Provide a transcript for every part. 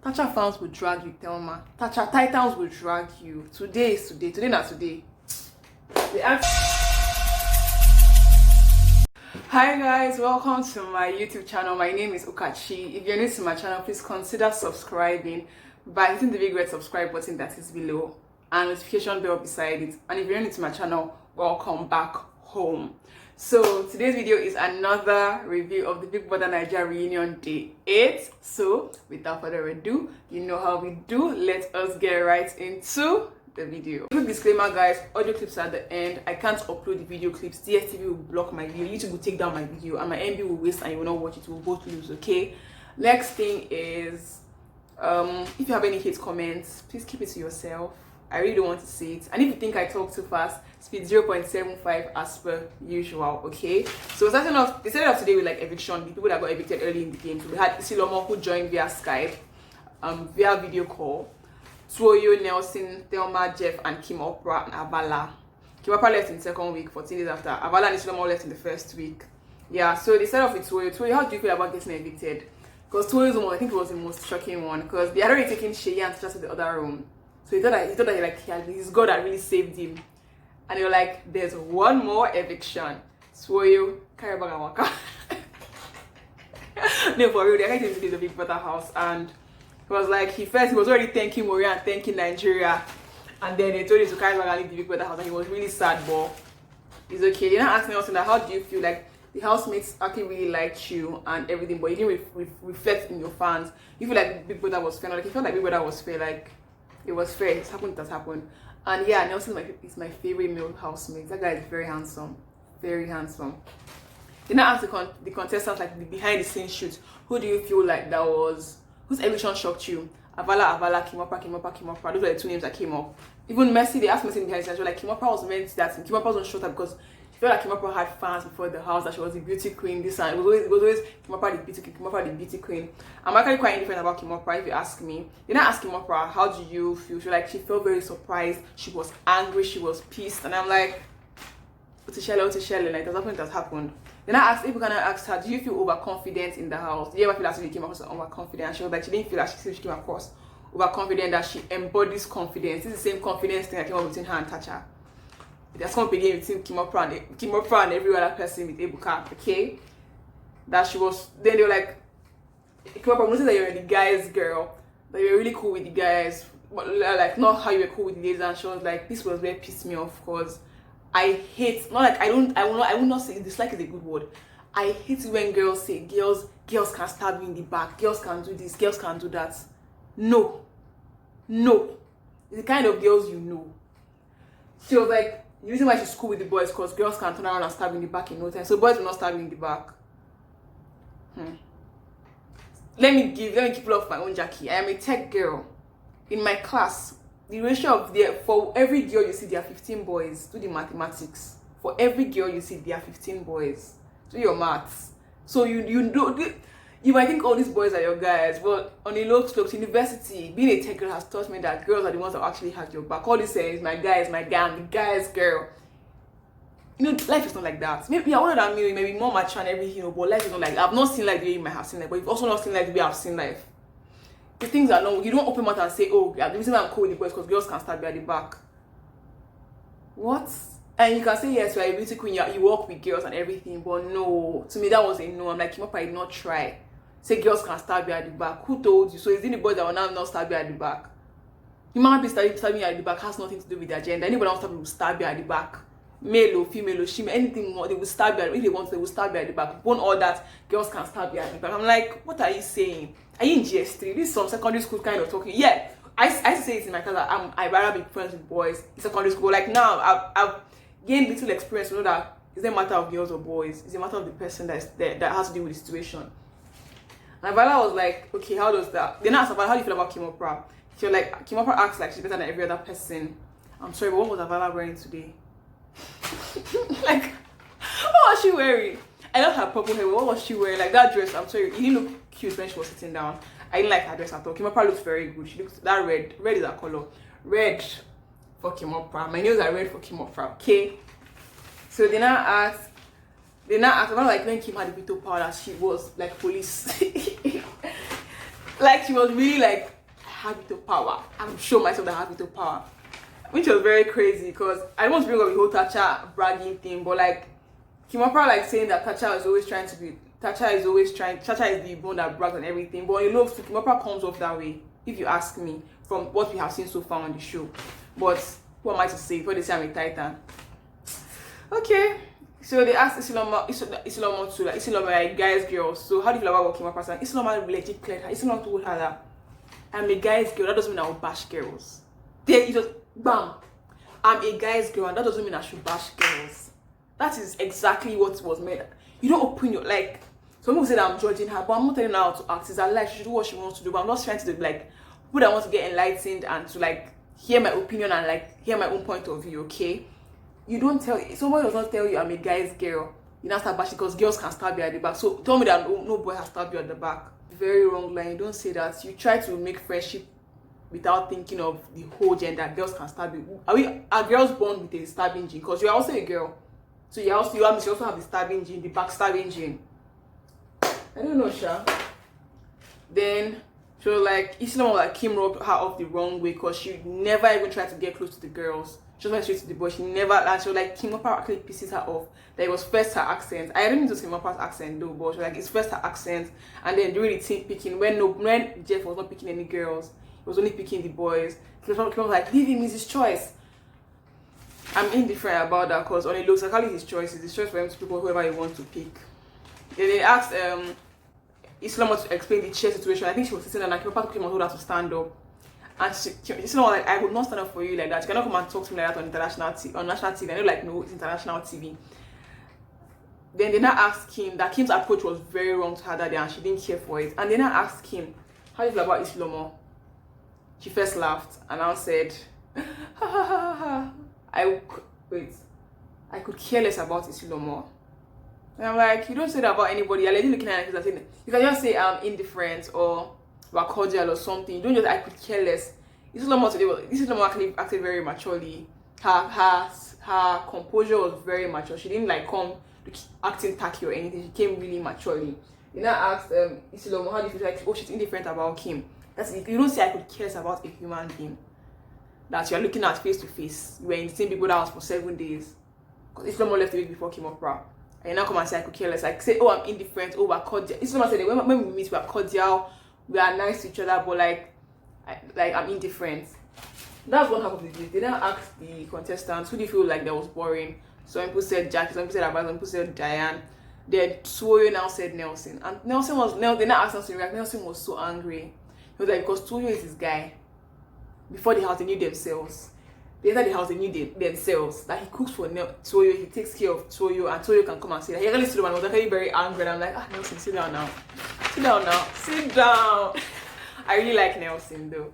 Tacha fans will drag you, Thelma. Tacha titans will drag you. Today is today. Today not today. Hi guys, welcome to my YouTube channel. My name is Okachi. If you're new to my channel, please consider subscribing by hitting the big red subscribe button that is below and notification bell beside it. And if you're new to my channel, welcome back home. So today's video is another review of the Big Brother Naija reunion day 8. So without further ado, you know how we do. Let us get right into the video. Quick disclaimer guys, audio clips at the end. I can't upload the video clips. DSTV will block my video, YouTube will take down my video, and my MB will waste and you will not watch it. We'll both lose, okay? Next thing is if you have any hate comments, please keep it to yourself. I really don't want to see it. And if you think I talk too fast, speed 0.75 as per usual, okay? So they started off today with like eviction, the people that got evicted early in the game. So we had Isilomo who joined via Skype, via video call. Twoyo, Nelson, Thelma, Jeff, and Kim Oprah and Avala. Kim Oprah left in the second week, 14 days after. Avala and Isilomo left in the first week. Yeah, so they started off with Twoyo. Twoyo, how do you feel about getting evicted? Because Twoyo's one, I think it was the most shocking one, because they had already taken Shay and Tasha to the other room. So he thought that his God had really saved him. And they were like, there's one more eviction. Twoyo, carry bag and waka. No, for real, they had him to the Big Brother house, and he was like, he was already thanking Moria and thanking Nigeria, and then they told him to carry back and leave the Big Brother house, and he was really sad, but it's okay. They not asking us that, how do you feel? Like the housemates actually really liked you and everything, but you didn't reflect in your fans. You feel like Big Brother was fair? Like you felt like Big Brother was fair, like it was fair. It's happened. It has happened. And yeah, Nelson is my favorite male housemate. That guy is very handsome, very handsome. They now ask the contestants like the behind the scenes shoot. Who do you feel like that was? Whose eviction shocked you? Avala, Kim Oprah. Those were the two names that came up. Even Messi, they asked Messi behind the scenes, like Kim Oprah was meant that. Kim Oprah wasn't shot up because she felt like Kim Oprah had fans before the house, that she was the beauty queen. This and it was always Kim Oprah the beauty queen, Kim Oprah the beauty queen. I'm actually quite indifferent about Kim Oprah if you ask me. They not ask Kim Oprah, how do you feel? She felt very surprised. She was angry. She was pissed, and I'm like, like it has happened. Then I asked, if we can ask her, do you feel overconfident in the house? Do you ever feel like she came across overconfident? And she was like, she didn't feel like she came across overconfident, that she embodies confidence. This is the same confidence thing that came up between her and Tacha. There's come up again between Kim Oprah and every other person with Ebuka, okay? That she was, then they were like, Kim Oprah, noticed that you're the guys' girl, that you're really cool with the guys, but like not how you were cool with the ladies. And she was like, this was where pissed me off, because I hate, not like I will not say dislike is a good word. I hate when girls say girls can stab you in the back, girls can do this, girls can do that. No. It's the kind of girls you know. She was like, the reason why she's cool with the boys because girls can turn around and stab you in the back in no time. So boys will not stab you in the back. Let me keep off my own Jackie. I am a tech girl. In my class, the ratio of for every girl you see, there are 15 boys. Do the mathematics. For every girl you see, there are 15 boys. Do your maths. So you might think all these boys are your guys, but on a low slope, university, being a tech girl has taught me that girls are the ones that actually have your back. All this saying is my guy, I'm the guy's girl. You know, life is not like that. Maybe I wanted that maybe more mature and everything, but life is not like that. I've not seen life the way you might have seen life, but you've also not seen life the way I've seen life. The things are long. You don't open mouth and say, oh, the reason why I'm cool with the boys because girls can stab you at the back. What? And you can say, yes, you're a beauty queen, you work with girls and everything, but no. To me, that was a no. I'm like, Kim Oprah did not try. Say girls can stab you at the back. Who told you? So is it the boys that will now not stab you at the back? You might be stabbing you at the back has nothing to do with the agenda. Anybody else will stab you at the back. Male or female or she, anything more, they will stab you. If they want to, they will stab you at the back. Bone all that, girls can stab you at the back. I'm like, what are you saying? Are you in GS3? This is some secondary school kind of talking. Yeah, I say it in my class that I'd rather be friends with boys in secondary school. Like now, I've gained little experience to know that it's a matter of girls or boys. It's a matter of the person that has to deal with the situation. And Avala was like, okay, how does that? Then asked Avala, how do you feel about Kim Oprah? She was like, Kim Oprah acts like she's better than every other person. I'm sorry, but what was Avala wearing today? Like, what was she wearing? I love her purple hair, but what was she wearing? Like that dress, I'm sorry, it didn't look cute when she was sitting down. I didn't like her dress at all. Kim Oprah looks very good. She looks, that red is her color. Red for Kim Oprah. My nails are red for Kim Oprah, okay? So they now asked about like when Kim had the veto power, she was like police. Like she was really like have it to power. I'm sure myself that I have it to power. Which was very crazy because I don't want to bring up the whole tacha bragging thing, but like Kim Oprah like saying that tacha is the one that brags and everything. But you know, Kim Oprah comes off that way, if you ask me, from what we have seen so far on the show. But who am I to say? Before they say I'm a titan. Okay. So they asked Isilomo to like Isilomo like guys girls. So how do you feel about what Kim Oprah said? Isilomo legit cleared her. Isilomo told her that I'm a guy's girl. That doesn't mean I will bash girls. Then you just bam. I'm a guy's girl, and that doesn't mean I should bash girls. That is exactly what was meant. You don't open your like. Some people say that I'm judging her, but I'm not telling her how to act. It's her life. She should do what she wants to do. But I'm not trying to do like people that want to get enlightened and to like hear my opinion and like hear my own point of view. Okay, you don't tell somebody does not tell you I'm a guy's girl. You now start bashing because girls can stab you at the back. So tell me that no boy has stabbed you at the back. Very wrong line. You don't say that. You try to make friendship without thinking of the whole gender. Girls can stab you. Are girls born with a stabbing gene? Because you're also a girl. So you also have the stabbing gene, the backstabbing gene. I don't know, Sha. Then she was like, Isilomo like Kim rubbed her off the wrong way because she never even tried to get close to the girls. She just went straight to the boy. She never, and she was like, Kim Oprah actually pisses her off. That it was first her accent. I didn't think it was Kim Oprah's accent though, but she was like, it's first her accent. And then during the team picking, when Jeff was not picking any girls, he was only picking the boys. Kim was like, leave him, it's his choice. I'm indifferent about that because on it looks like his choice. It's his choice for him to pick whoever he wants to pick. Then they asked Isilomo to explain the chair situation. I think she was sitting there and Kim Oprah came and told her to stand up. And Isilomo like, I would not stand up for you like that. You cannot come and talk to me like that on national TV. And they're like, no, it's international TV. Then they now asked Kim that Kim's approach was very wrong to her that day and she didn't care for it. And they now asked Kim, how do you feel about Isilomo? She first laughed and now said, ha ha ha ha. I could care less about Isilomo. And I'm like, you don't say that about anybody. You're like, looking at it, you can just say I'm indifferent or we're cordial or something. You don't just I could care less. Isilomo actually acted very maturely. Her composure was very mature. She didn't like come acting tacky or anything. She came really maturely. You now asked Isilomo, how do you feel? Like, oh, she's indifferent about Kim. That's it. You don't say I could care less about a human being that you're looking at face to face. You were in the same Big Brother house for 7 days. Because Isilomo left the week before Kim Oprah. And you now come and say I could care less. Like say, oh, I'm indifferent, oh, we're cordial. Isilomo said when we meet, we're cordial, we are nice to each other, but like I'm indifferent. That's what happened with this. They now asked the contestants, who do you feel like that was boring? Some people said Jackie, some people said Avala, some people said Diane. Then Toyo now said Nelson. And they now asked Nelson to react. Nelson was so angry. He was like, because Toyo is this guy. Before the house, they knew themselves. They entered the house, they knew themselves. That he cooks for Toyo, he takes care of Toyo, and Toyo can come and say that. He actually stood up and was actually very angry. And I'm like, Nelson, sit down now. Sit down now. Sit down. I really like Nelson though.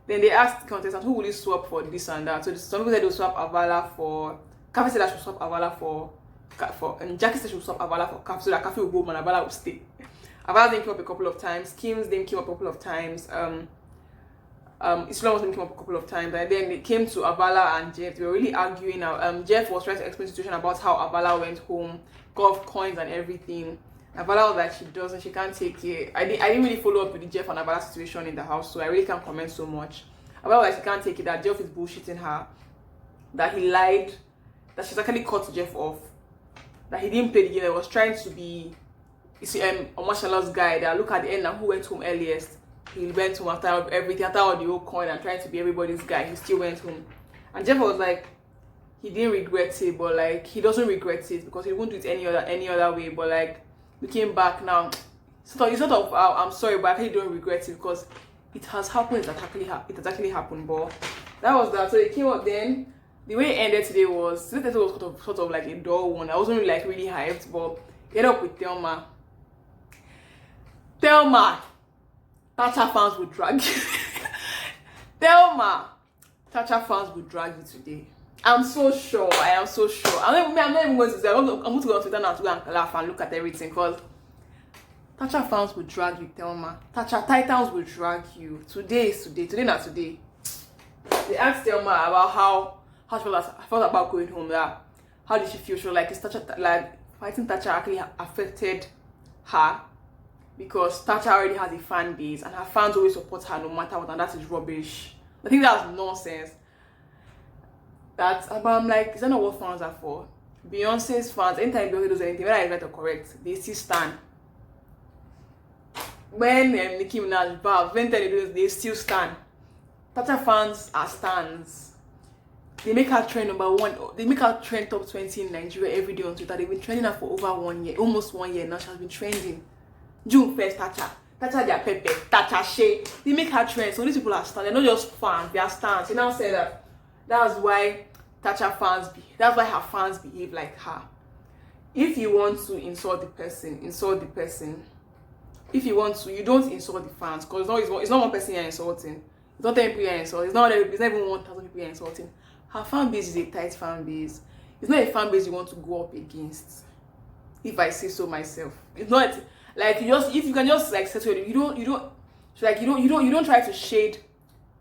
Then they asked the contestants, who will you swap for this and that? So some people said they'll swap Avala for. Khafi said that she'll swap Avala for. And Jackie said she'll swap Avala for Khafi so that Khafi will go and Avala will stay. Avala's name came up a couple of times. Kim's name came up a couple of times. Isilomo's name came up a couple of times. And then it came to Avala and Jeff. They were really arguing now. Jeff was trying to explain the situation about how Avala went home, got coins and everything. Avala was like, she can't take it. I didn't really follow up with the Jeff and Avala situation in the house, so I really can't comment so much. Avala was like, she can't take it, that Jeff is bullshitting her, that he lied, that she's actually cut Jeff off, that he didn't play the game, that was trying to be Omashala's guy, that look at the end and who went home earliest. He went home after everything, after all the whole coin and trying to be everybody's guy, he still went home. And Jeff was like, he didn't regret it, but like, he doesn't regret it because he won't do it any other way, but like, we came back now. It's sort of I'm sorry, but I really don't regret it because it has happened. It has actually happened. But that was that. So it came up then. The way it ended today was sort of like a dull one. I wasn't really hyped, but it ended up with Thelma. Tacha fans would drag you. Thelma, Tacha fans would drag you today. I'm so sure. I am so sure. I'm not even going to say. I'm going to go on Twitter now to go and laugh and look at everything because Tacha fans will drag you, Thelma. Tacha Titans will drag you. Today is today. Today not today. They asked Thelma about how she felt about going home. That how did she feel? She was like, is Tacha like fighting Tacha actually affected her? because Tacha already has a fan base and her fans always support her no matter what, and that is rubbish. I think that's nonsense. But I'm like, is that not what fans are for? Beyonce's fans, anytime Beyonce does anything, whether it's right or correct, they still stand. When Nicki Minaj Valve, when they do this, they still stand. Tacha fans are stands. They make her trend #1. They make her trend top 20 in Nigeria every day on Twitter. They've been trending her for over 1 year, almost 1 year now. She has been trending. June 1st, Tacha their Pepe, Tacha Shay. They make her trend. So these people are stands. They're not just fans, they are stands. They now say that that's why Tacha fans that's why her fans behave like her. If you want to insult the person, insult the person. If you want to, you don't insult the fans, because it's not one person you're insulting. It's not 10 people you're insulting. It's not even 1,000 people you're insulting. Her fan base is a tight fan base. It's not a fan base you want to go up against. If I say so myself, it's not like if you can just like settle it. You don't try to shade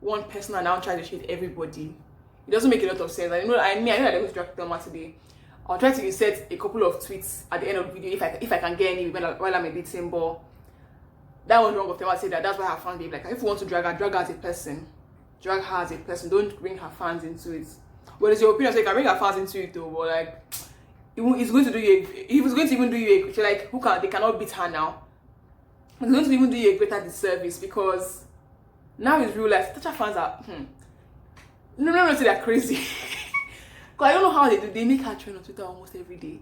one person and now try to shade everybody. It doesn't make a lot of sense. I know that I'm going to drag Thelma today. I'll try to insert a couple of tweets at the end of the video if I can get any while I'm editing, but that was wrong of Thelma. Say that's why her fans behave like her. If you want to drag her as a person. Drag her as a person. Don't bring her fans into it. Well, it's your opinion, so you can bring her fans into it though, but like it's going to do you if it's going to even do you a like they cannot beat her now. It's going to even do you a greater disservice, because now it's real life. Tacha fans are no say they're crazy. Because I don't know how they do. They make her trend on Twitter almost every day.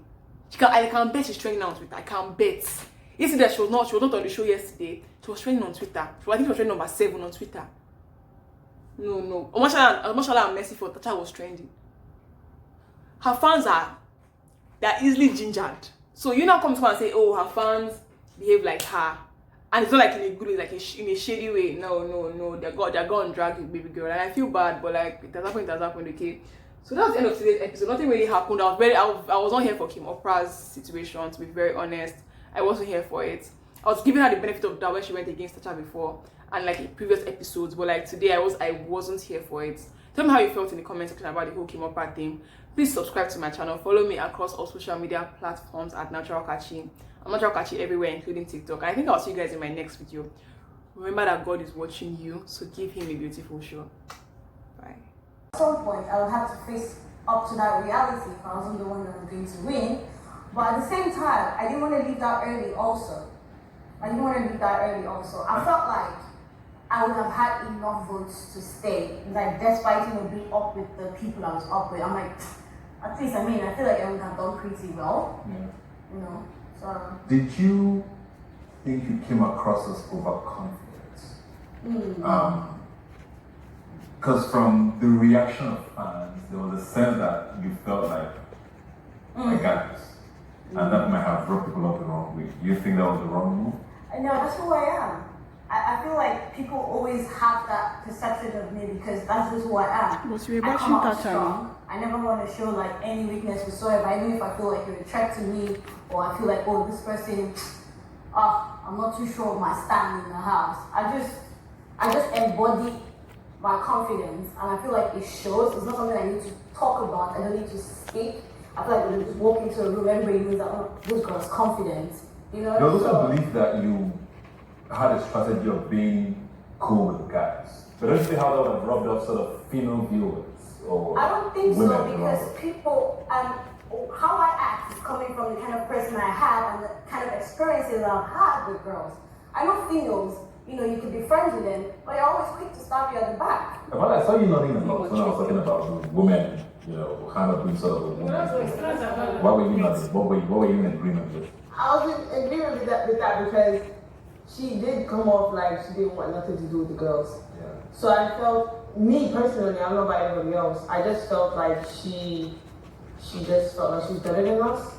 I can bet she's trending on Twitter. I can bet. Yesterday she was not on the show yesterday. She was trending on Twitter. I think she was trending #7 on Twitter. No. Mashallah and Messi for Tacha was trending. Her fans they're easily gingered. So you now come to her and say, oh, her fans behave like her. And it's not like in a good way, like in a shady way. No. They're going to drag you, baby girl. And I feel bad, but like it has happened, okay? So that was the end of today's episode. Nothing really happened. I was not here for Kim Oprah's situation, to be very honest. I wasn't here for it. I was giving her the benefit of doubt when she went against Tacha before, and like in previous episodes, but like today I wasn't here for it. Tell me how you felt in the comment section about the whole Kim Oprah thing. Please subscribe to my channel. Follow me across all social media platforms at Natural Kachi. I'm Natural Kachi everywhere, including TikTok. And I think I'll see you guys in my next video. Remember that God is watching you, so give him a beautiful show. Bye. At some point, I would have to face up to that reality if I wasn't the one that was going to win. But at the same time, I didn't want to leave that early also. I felt like I would have had enough votes to stay. Like, despite being up with the people I was up with, I'm like, at least, I feel like I would have done pretty well. Yeah. So. Did you think you came across as overconfident? Because from the reaction of fans, there was a sense that you felt like, I got this. And that might have brought people up the wrong way. Do you think that was the wrong move? No, that's who I am. I feel like people always have that perception of me because that's just who I am. I come out strong. I never want to show like any weakness whatsoever. Even if I feel like you're a threat to me, or I feel like, oh, this person, I'm not too sure of my stand in the house. I just embody my confidence, and I feel like it shows. It's not something I need to talk about. I don't need to speak. I feel like when you just walk into a room, everybody knows that, oh, this girl's confident. You know? You also believe that you had a strategy of being cool with guys. But don't you see how that would have rubbed off sort of female viewers? Or I don't think so, because people, how I act is coming from the kind of person I have and the kind of experiences I've had with girls. I know females, you can be friends with them, but they're always quick to stab you at the back. Well, I saw you nodding a lot when I was talking about women, kind of doing sort of a woman. Why were you nodding? What were you in agreement with? I was in agreement with that because she did come off like she didn't want nothing to do with the girls. Yeah. So I felt, me personally, I don't know about everybody else, I just felt like she just felt like she was better than us.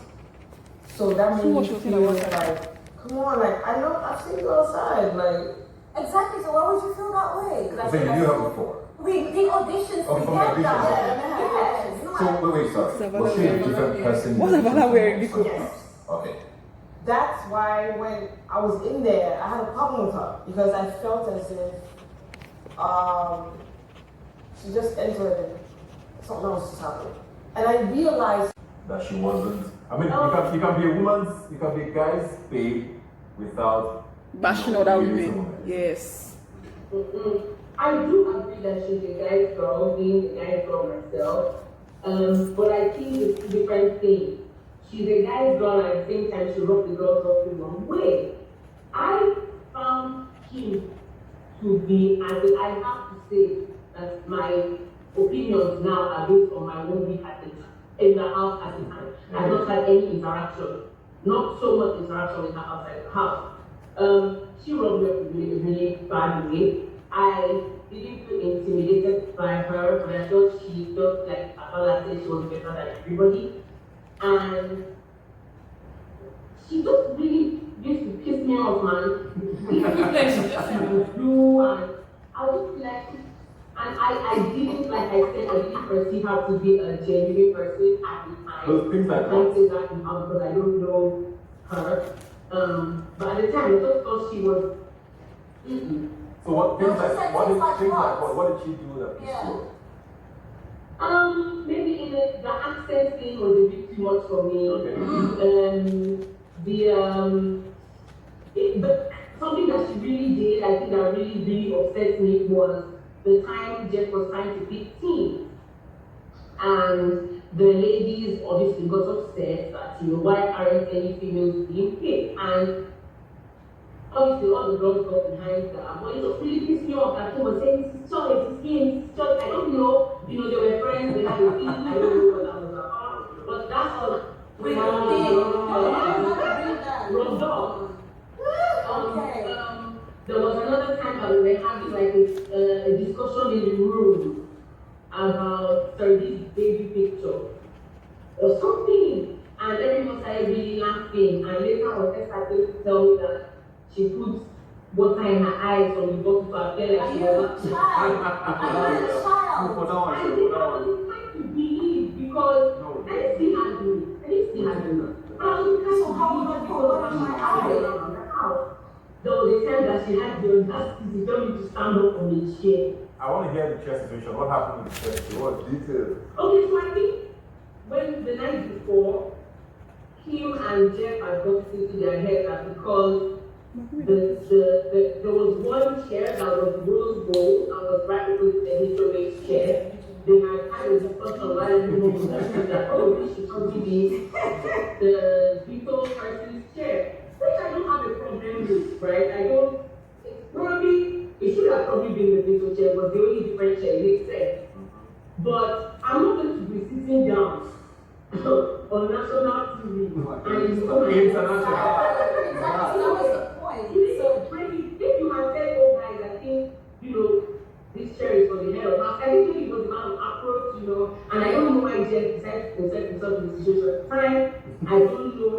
So that made me feel like, come on, like, I know, I've seen you outside, like. Exactly, so why would you feel that way? I think you have before. We did auditions together. Yes. So, wait, sorry. Was she a different person? What's Avala wearing? Yes. Okay. That's why when I was in there, I had a problem with her because I felt as if she just entered and something else was happening. And I realized that she wasn't. I mean, you can be a woman's, you can be a guy's babe without bashing other women. Yes. I do agree that she's a guy's girl, being a guy's girl myself. But I think it's two different things. She's a guy's girl and at the same time she rubbed the girls off in one way. I found him to be, and I have to say that my opinions now are based on my own week at the time, in the house at the time. I've not had any interaction, not so much interaction with her outside the house. She rubbed me up in a really bad way. I didn't feel intimidated by her, but I thought she felt like Avala said she was better than everybody. And she just really used to piss me off, man. She would do, and I was like, and I didn't, like I said, I didn't perceive her to be a genuine person at the time. Those things like I can't say that now because I don't know her. But at the time, I just thought she was. So what things like what did she do that pissed you off? Maybe in the accent thing was a bit too much for me. Okay. But something that she really did, I think that really upset me was the time Jeff was trying to pick teams. And the ladies obviously got upset that, why aren't any females being picked? And obviously all the girls got behind her, but it just really pissed me off that he was saying, this is choice, it's him, it's choice. I don't know, they were friends, they had a thing, I don't know what that was about. But that's all. Rubbed off. There was another time that we were having like a discussion in the room about this baby picture or something, and everyone started really laughing, and later on Esther started to tell me that she put water in her eyes from the bottle to appear like she was a child. I didn't have to believe because I didn't see her do it. So how would I go my house? There was a time that she had the audacity to tell me to stand up on the chair. I want to hear the chair situation. What happened with the chair? What details? Okay, so I think when the night before, Kim and Jeff had got it into their head that because there was one chair that was rose gold and was right opposite the HOH chair. They had a discussion while everyone was saying that, this should probably be the veto person's chair. Which I don't have a problem with, right? It should have probably been the veto chair, but the only different chair, it makes sense. But I'm not going to be sitting down on national TV and it's international. That was the point. So, if you had said, guys, I think, this chair is for the head of house, I think it was about approach, and I don't know why Jeff decided to present himself in the situation at the time. I don't know.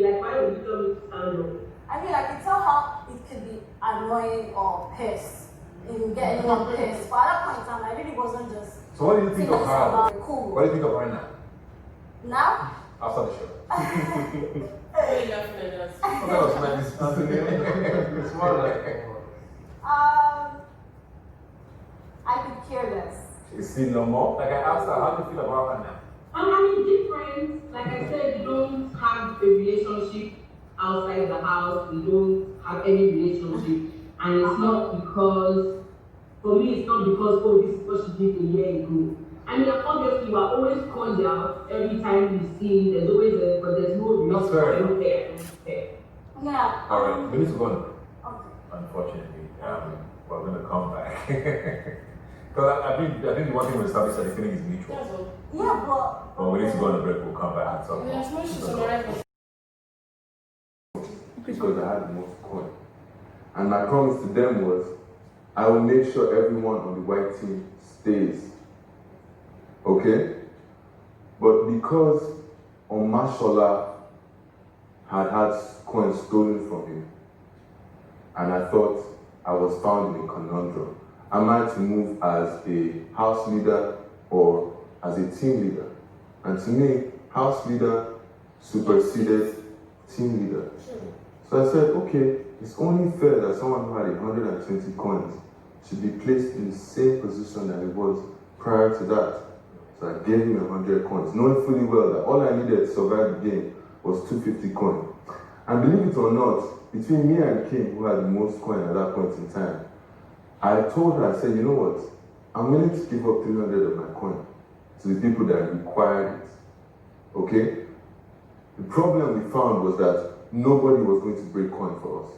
Like, why would you tell me to stand up? I mean, I can tell how it could be annoying or pissed. It will get anyone pissed. But at that point in time, I really wasn't just. So what do you think of her? Cool. What do you think of her now? Now? After the show. I could care less. Isilomo, like I asked her, how do you feel about her now? I mean, different. Like I said, we don't have a relationship outside the house. We don't have any relationship. And it's not because, for me, it's not because, this is what she did a year ago. I mean, obviously, we're always cordial every time we see. There's always but there's no relationship there. Yeah. All right, we need to go now. Okay. Unfortunately, we're going to come back. Because I think the one thing we established that the feeling is mutual. Yeah, but we need to go on a break, we'll come back at some point. Because I had the most coin. And my promise to them was, I will make sure everyone on the white team stays. Okay? But because Omashola had coins stolen from him, and I thought I was found in a conundrum. Am I to move as a house leader or as a team leader? And to me, house leader superseded team leader. So I said, okay, it's only fair that someone who had 120 coins should be placed in the same position that he was prior to that. So I gave him 100 coins, knowing fully well that all I needed to survive the game was 250 coins. And believe it or not, between me and Kim, who had the most coin at that point in time, I told her, I said, you know what? I'm willing to give up 300 of my coin to the people that required it. Okay? The problem we found was that nobody was going to break coin for us.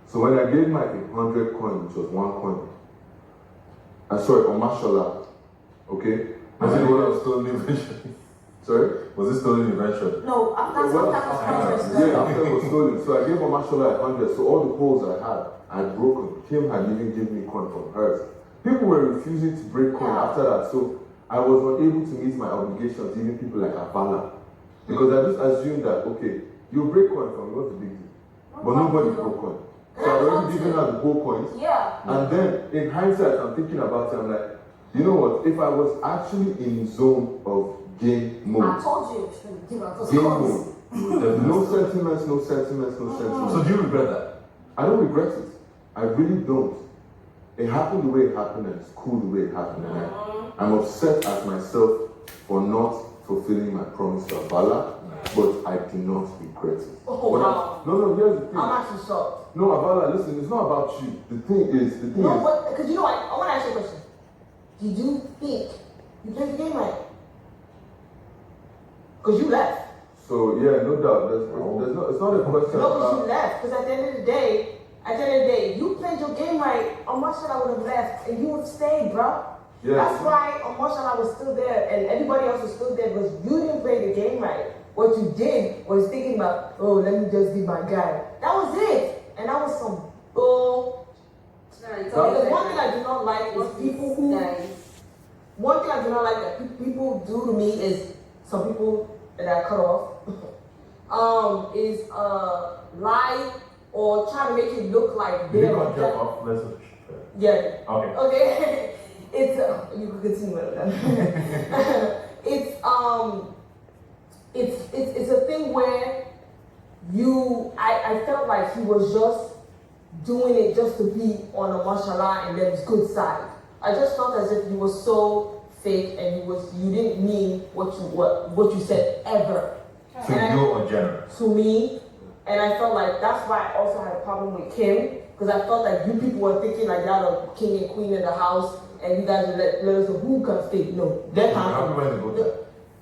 So when I gave Mike 100 coin, which was 1 coin, I saw it on Mashallah. Okay? Was it one of stolen invention? Sorry? Was it stolen invention? No, after some type of contest. Yeah, after it was stolen. So I gave her Mashallah 100. So all the poles I had broken. Kim had even given me coin from hers. People were refusing to break coin after that. So I was not able to meet my obligations, even people like Avala. Because I just assumed that, okay, you break coin from me, what's the big deal? But nobody broke coin. So I'd already given her the gold coins. Yeah. And then in hindsight, I'm thinking about it, I'm like, you know what, if I was actually in zone of game mode. I told you to give up those Game coins. mode. No sentiments, no sentiments, no sentiments. So do you regret that? I don't regret it. I really don't. It happened the way it happened and it's cool the way it happened. And I'm upset at myself for not fulfilling my promise to Avala, but I do not regret it. Oh, But wow. No, here's the thing. I'm actually shocked. No, Avala, listen, it's not about you. The thing is, No, but because you know what? I want to ask you a question. Did you think you played the game right? Because you left. So yeah, no doubt. It's not a question. No, because you left. Because at the end of the day, if you played your game right, on Mashallah would have left and you would stay, bro. Yes. That's why Mashallah was still there and everybody else was still there because you didn't play the game right. What you did was thinking about, oh, let me just be my guy. That was it. And that was some bull. Because one thing I do not like is people who. One thing I do not like that people do to me is some people that I cut off is lie or try to make it look like Did they're you cut Jeff off? yeah. Okay. Okay. It's you can continue with that. It's a thing where I felt like he was just doing it just to be on a mashallah and then his good side. I just felt as if he was so fake and you didn't mean what you said ever. So you are generous. To me, and I felt like that's why I also had a problem with Kim, because I felt like you people were thinking like that of king and queen in the house, and you guys would let us know who can stay. No, that How can't. many to go there?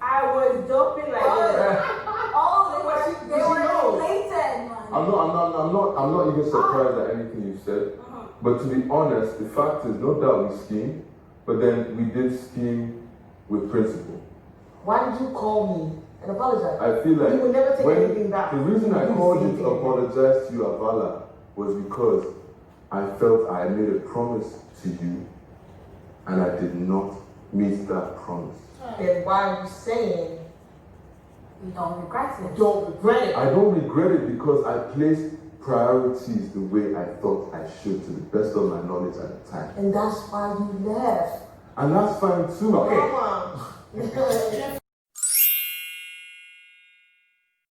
I was jumping like that. They were related, man. I'm not even surprised at anything you said. But to be honest, the fact is, no doubt we schemed, but then we did scheme with principle. Why did you call me and apologize? I feel like you would never take anything back. The reason I called you to apologize to you, Avala, was because I felt I made a promise to you and I did not meet that promise. Then why are you saying You don't regret it. don't regret it? I don't regret it because I placed priorities the way I thought I should to the best of my knowledge at the time. And that's why you left. And that's fine too. Come on.